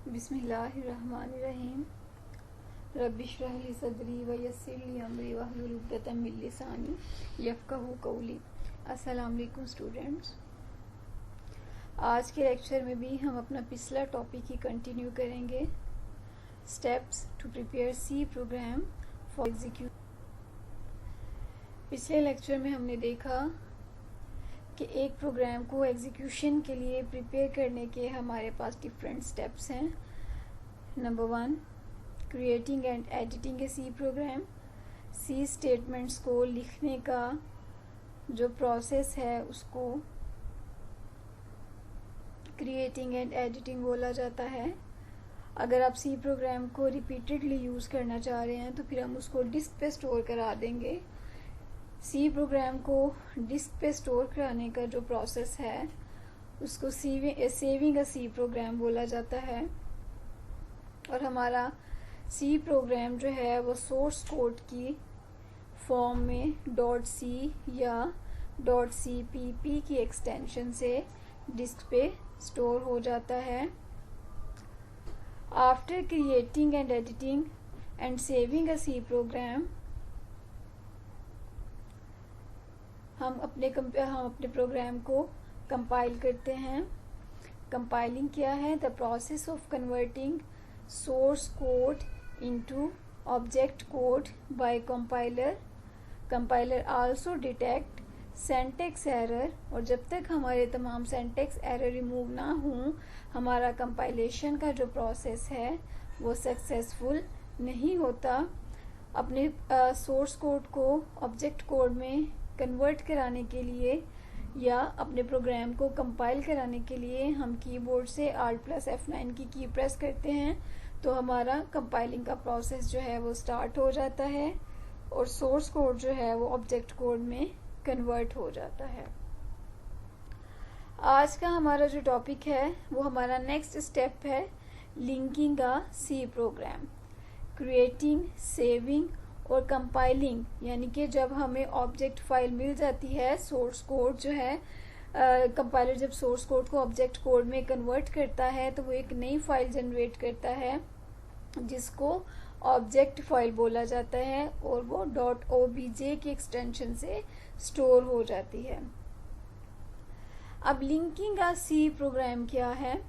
बिस्मिल्लाहिर्रहमानिर्रहीम। रब्बिश्रह ली सदरी व यस्सिर ली अमरी वहलुल उक़दतम मिन लिसानी यफ़क़हू क़ौली। अस्सलाम वालेकुम स्टूडेंट्स। आज के लेक्चर में भी हम अपना पिछला टॉपिक ही कंटिन्यू करेंगे, steps to prepare C program for execution. पिछले लेक्चर में हमने देखा कि एक प्रोग्राम को एग्जीक्यूशन के लिए प्रिपेयर करने के हमारे पास डिफरेंट स्टेप्स हैं। नंबर 1, creating and editing a C program. C statements को लिखने का जो प्रोसेस है उसको क्रिएटिंग एंड एडिटिंग बोला जाता है। अगर आप सी प्रोग्राम को रिपीटेडली यूज़ करना चाह रहे हैं तो फिर हम उसको डिस्क पे स्टोर करा देंगे। सी प्रोग्राम को डिस्क पे स्टोर कराने का जो प्रोसेस है उसको सेविंग अ सी प्रोग्राम बोला जाता है। और हमारा सी प्रोग्राम जो है वो सोर्स कोड की फॉर्म में .c या .cpp की एक्सटेंशन से डिस्क पे स्टोर हो जाता है। After creating and editing and saving a C program, हम अपने प्रोग्राम को कंपाइल करते हैं। कंपाइलिंग क्या है? The process of converting source code into object code by compiler. Compiler also detect syntax error, और जब तक हमारे तमाम सिंटैक्स एरर रिमूव ना हों हमारा कंपाइलेशन का जो प्रोसेस है वो सक्सेसफुल नहीं होता। अपने सोर्स कोड को ऑब्जेक्ट कोड में कन्वर्ट कराने के लिए या अपने प्रोग्राम को कंपाइल कराने के लिए हम कीबोर्ड से Alt+F9 की प्रेस करते हैं तो हमारा कंपाइलिंग का प्रोसेस जो है वो स्टार्ट हो जाता है और सोर्स कोड जो है वो ऑब्जेक्ट कोड में कन्वर्ट हो जाता है। आज का हमारा जो टॉपिक है वो हमारा नेक्स्ट स्टेप है लिंकिंग अ सी प्रोग्राम। क्रिएटिंग, सेविंग और कंपाइलिंग, यानी कि जब हमें ऑब्जेक्ट फाइल मिल जाती है, सोर्स कोड जो है कंपाइलर जब सोर्स कोड को ऑब्जेक्ट कोड में कन्वर्ट करता है तो वो एक नई फाइल जनरेट करता है जिसको ऑब्जेक्ट फाइल बोला जाता है और वो .obj की एक्सटेंशन से स्टोर हो जाती है। अब लिंकिंग अ सी प्रोग्राम क्या है?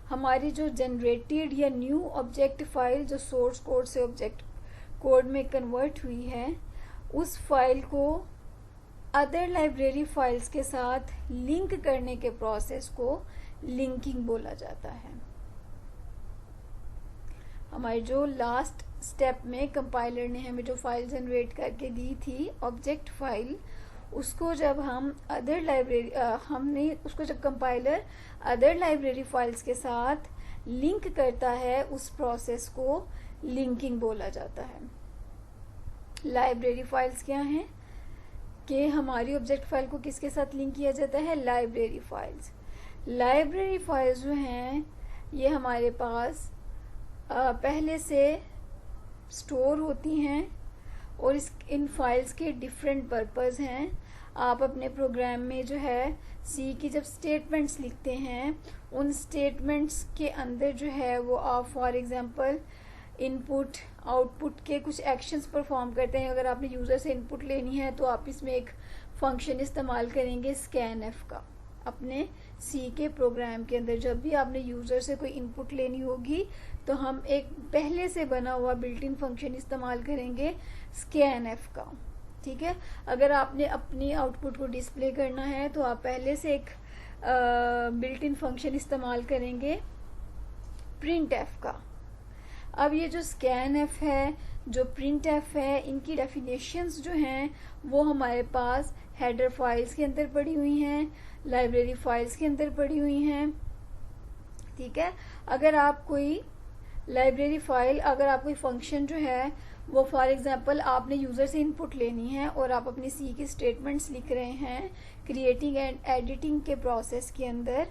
हमारी जो जनरेटेड या न्यू ऑब्जेक्ट फाइल जो सोर्स कोड से ऑब्जेक्ट कोड में कन्वर्ट हुई है उस फाइल को अदर लाइब्रेरी फाइल्स के साथ लिंक करने के प्रोसेस को लिंकिंग बोला जाता है। हमारी जो लास्ट स्टेप में कंपाइलर ने हमें जो फाइल जनरेट करके दी थी ऑब्जेक्ट फाइल, उसको जब हम अदर लाइब्रेरी उसको जब कंपाइलर अदर लाइब्रेरी फाइल्स के साथ लिंक करता है उस प्रोसेस को लिंकिंग बोला जाता है। लाइब्रेरी फाइल्स क्या हैं कि हमारी ऑब्जेक्ट फाइल को किसके साथ लिंक किया जाता है? Library files. लाइब्रेरी फाइल्स जो हैं ये हमारे पास पहले से स्टोर होती हैं और इन फाइल्स के डिफरेंट पर्पस हैं। आप अपने प्रोग्राम में जो है सी की जब स्टेटमेंट्स लिखते हैं उन स्टेटमेंट्स के अंदर जो है वो आप फॉर एग्जांपल इनपुट आउटपुट के कुछ एक्शंस परफॉर्म करते हैं। अगर आपने यूज़र से इनपुट लेनी है तो आप इसमें एक फंक्शन इस्तेमाल करेंगे scanf का। अपने सी के प्रोग्राम के अंदर जब भी आपने यूज़र से कोई इनपुट लेनी होगी तो हम एक पहले से बना हुआ बिल्ट इन फंक्शन इस्तेमाल करेंगे scanf का। ठीक है, अगर आपने अपनी आउटपुट को डिस्प्ले करना है तो आप पहले से एक बिल्ट इन फंक्शन इस्तेमाल करेंगे printf का। अब ये जो scanf है, जो printf है, इनकी डेफिनेशंस जो हैं वो हमारे पास हेडर फाइल्स के अंदर पड़ी हुई हैं, लाइब्रेरी फाइल्स के अंदर पड़ी हुई हैं। ठीक है, अगर आप कोई लाइब्रेरी फाइल, अगर आप कोई फंक्शन जो है वो फॉर एग्जांपल आपने यूज़र से इनपुट लेनी है और आप अपनी सी की स्टेटमेंट्स लिख रहे हैं क्रिएटिंग एंड एडिटिंग के प्रोसेस के अंदर,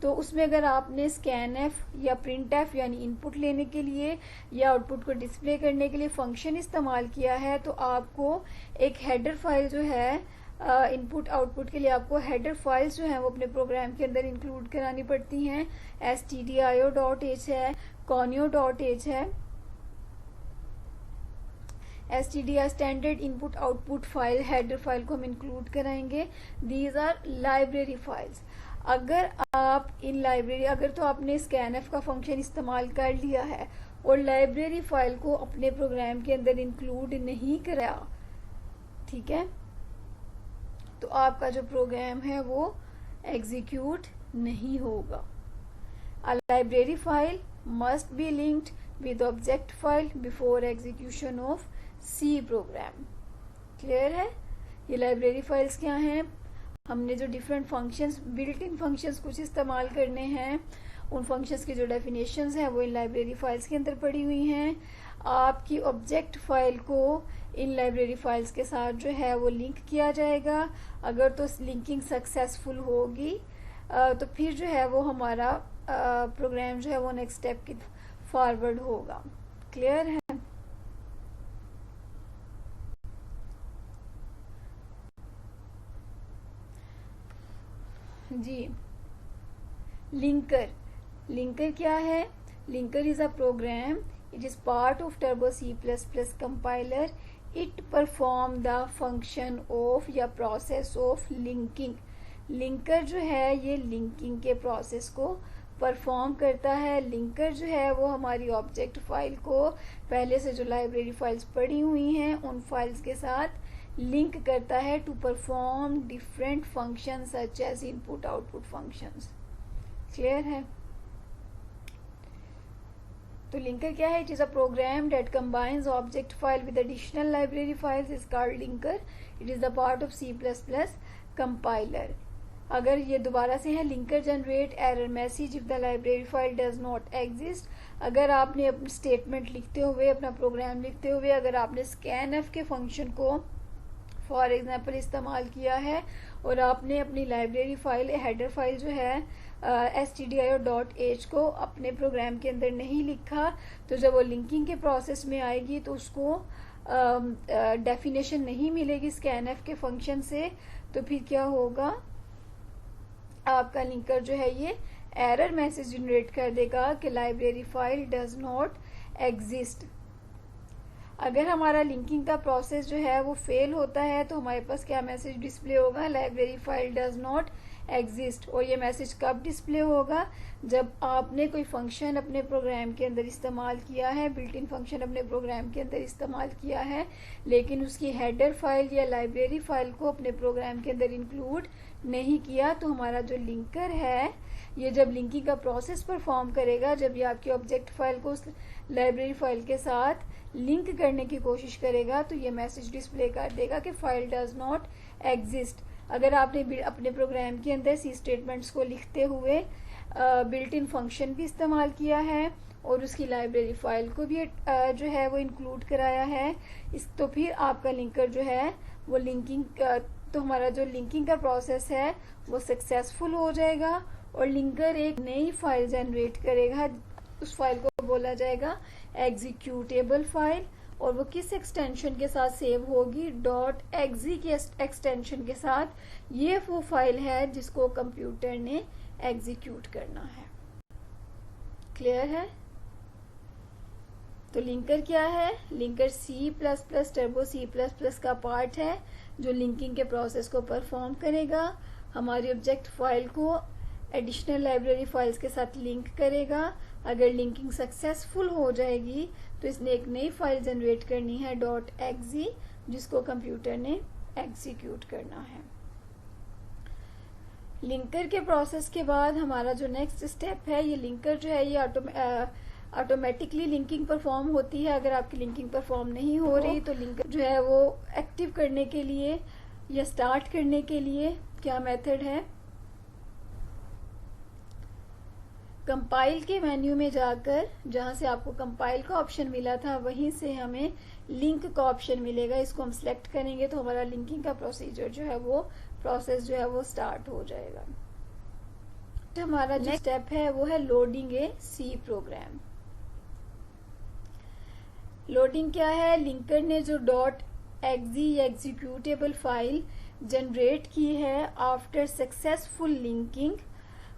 तो उसमें अगर आपने scanf या printf यानी इनपुट लेने के लिए या आउटपुट को डिस्प्ले करने के लिए फंक्शन इस्तेमाल किया है तो आपको एक हेडर फाइल जो है इनपुट आउटपुट के लिए आपको हेडर फाइल्स जो हैं वो अपने प्रोग्राम के अंदर इंक्लूड करानी पड़ती हैं। stdio.h है, conio.h है, stdio standard input output file header file को हम इंक्लूड कराएंगे। These are library files. अगर आप इन लाइब्रेरी अगर तो आपने स्कैनएफ का फंक्शन इस्तेमाल कर लिया है और लाइब्रेरी फाइल को अपने प्रोग्राम के अंदर इंक्लूड नहीं कराया, ठीक है, तो आपका जो प्रोग्राम है वो एग्जीक्यूट नहीं होगा। A library file must be linked with object file before execution of C program। Clear है? ये लाइब्रेरी फाइल्स क्या हैं? हमने जो different functions built in functions कुछ इस्तेमाल करने हैं, उन फंक्शंस की जो डेफिनेशंस हैं वो इन लाइब्रेरी फाइल्स के अंदर पड़ी हुई हैं। आपकी ऑब्जेक्ट फाइल को इन लाइब्रेरी फाइल्स के साथ जो है वो लिंक किया जाएगा। अगर तो लिंकिंग सक्सेसफुल होगी तो फिर जो है वो हमारा प्रोग्राम जो है वो नेक्स्ट स्टेप की फॉरवर्ड होगा। क्लियर है? जी, लिंकर क्या है? Linker is a program, it is part of Turbo C++ compiler. It perform the function of या प्रोसेस ऑफ लिंकिंग। लिंकर जो है ये लिंकिंग के प्रोसेस को परफॉर्म करता है। लिंकर जो है वो हमारी ऑब्जेक्ट फाइल को पहले से जो लाइब्रेरी फाइल्स पड़ी हुई हैं उन फाइल्स के साथ लिंक करता है to perform different function such as input output functions. Clear है? तो लिंकर क्या है? It is a program that combines object file with additional library files is called linker. It is the part of C++ compiler. अगर ये दोबारा से है, linker generate error message if the library file does not exist. अगर आपने अपनी statement लिखते हुए, अपना प्रोग्राम लिखते हुए अगर आपने स्कैनएफ के फंक्शन को फॉर एग्जांपल इस्तेमाल किया है और आपने अपनी लाइब्रेरी फाइल हेडर फाइल जो है stdio.h को अपने प्रोग्राम के अंदर नहीं लिखा, तो जब वो लिंकिंग के प्रोसेस में आएगी तो उसको डेफिनेशन नहीं मिलेगी स्कैनएफ के फंक्शन से, तो फिर क्या होगा? आपका लिंकर जो है ये एरर मैसेज जनरेट कर देगा कि library file does not exist. अगर हमारा लिंकिंग का प्रोसेस जो है वो फेल होता है तो हमारे पास क्या मैसेज डिस्प्ले होगा? Library file does not exist. और ये मैसेज कब डिस्प्ले होगा? जब आपने कोई फंक्शन अपने प्रोग्राम के अंदर इस्तेमाल किया है, बिल्ट इन फंक्शन अपने प्रोग्राम के अंदर इस्तेमाल किया है, लेकिन उसकी हेडर फाइल या लाइब्रेरी फाइल को अपने प्रोग्राम के अंदर इंक्लूड नहीं किया, तो हमारा जो लिंकर है ये जब लिंकिंग का प्रोसेस परफॉर्म करेगा, जब ये आपकी ऑब्जेक्ट फाइल को उस लाइब्रेरी फाइल के साथ लिंक करने की कोशिश करेगा, तो ये मैसेज डिस्प्ले कर देगा कि फाइल डज नॉट एग्जिस्ट। अगर आपने अपने प्रोग्राम के अंदर सी स्टेटमेंट्स को लिखते हुए बिल्ट इन फंक्शन भी इस्तेमाल किया है और उसकी लाइब्रेरी फाइल को भी जो है वो इंक्लूड कराया है, तो फिर आपका लिंकर जो है वो लिंकिंग तो हमारा जो लिंकिंग का प्रोसेस है वो सक्सेसफुल हो जाएगा और लिंकर एक नई फाइल जनरेट करेगा। उस फाइल को बोला जाएगा एग्जीक्यूटेबल फाइल, और वो किस एक्सटेंशन के साथ सेव होगी? .exe के एक्सटेंशन के साथ। ये वो फाइल है जिसको कंप्यूटर ने एग्जीक्यूट करना है। क्लियर है? तो लिंकर क्या है? लिंकर C++ टर्बो C++ का पार्ट है जो लिंकिंग के प्रोसेस को परफॉर्म करेगा, हमारी ऑब्जेक्ट फाइल को एडिशनल लाइब्रेरी फाइल्स के साथ लिंक करेगा। अगर लिंकिंग सक्सेसफुल हो जाएगी तो इसने एक नई फाइल जनरेट करनी है .exe, जिसको कंप्यूटर ने एग्जीक्यूट करना है। लिंकर के प्रोसेस के बाद हमारा जो नेक्स्ट स्टेप है, ये लिंकर जो है ये ऑटोमेटिकली लिंकिंग परफॉर्म होती है। अगर आपकी लिंकिंग परफॉर्म नहीं हो रही तो लिंकर जो है वो एक्टिव करने के लिए या स्टार्ट करने के लिए क्या मेथड है? कंपाइल के मेन्यू में जाकर जहां से आपको कंपाइल का ऑप्शन मिला था वहीं से हमें लिंक का ऑप्शन मिलेगा। इसको हम सिलेक्ट करेंगे तो हमारा लिंकिंग का प्रोसीजर जो है वो प्रोसेस जो है वो स्टार्ट हो जाएगा। तो हमारा जो स्टेप है वो है लोडिंग ए सी प्रोग्राम। लोडिंग क्या है? लिंकर ने जो .exe या एग्जीक्यूटेबल फाइल जनरेट की है आफ्टर सक्सेसफुल लिंकिंग।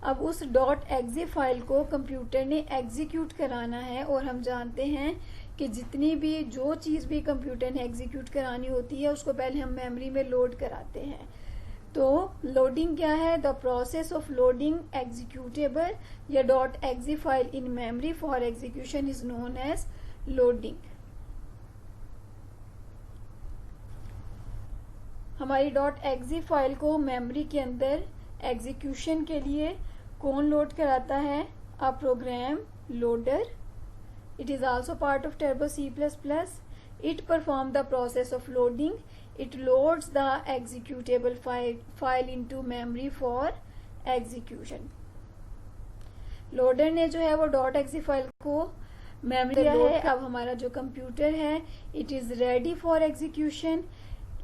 अब उस .exe फाइल को कंप्यूटर ने एग्जीक्यूट कराना है, और हम जानते हैं कि जितनी भी जो चीज़ भी कंप्यूटर ने एग्जीक्यूट करानी होती है उसको पहले हम मेमोरी में लोड कराते हैं। तो लोडिंग क्या है? The process of loading executable या .exe file in memory for execution is known as loading. हमारी .exe फाइल को मेमोरी के अंदर एग्जीक्यूशन के लिए कौन लोड कराता है? A program loader. It is also part of Turbo C++। It perform the process of loading. It loads the executable file into memory for execution. Loader ने जो है वो .exe फाइल को मेमोरी है। अब हमारा जो कंप्यूटर है it is ready for execution.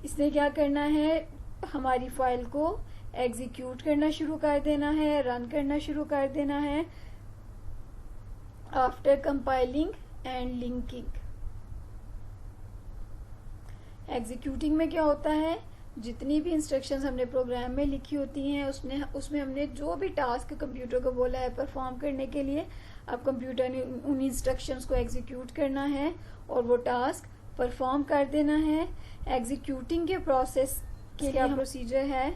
इसने क्या करना है? हमारी फाइल को एग्जीक्यूट करना शुरू कर देना है, रन करना शुरू कर देना है after compiling and linking. Executing में क्या होता है? जितनी भी इंस्ट्रक्शंस हमने प्रोग्राम में लिखी होती हैं उसमें हमने जो भी टास्क कंप्यूटर को बोला है परफॉर्म करने के लिए, अब कंप्यूटर ने उन इंस्ट्रक्शंस को एग्जीक्यूट करना है और वो टास्क परफॉर्म कर देना है। एग्जीक्यूटिंग के प्रोसेस के क्या प्रोसीजर है?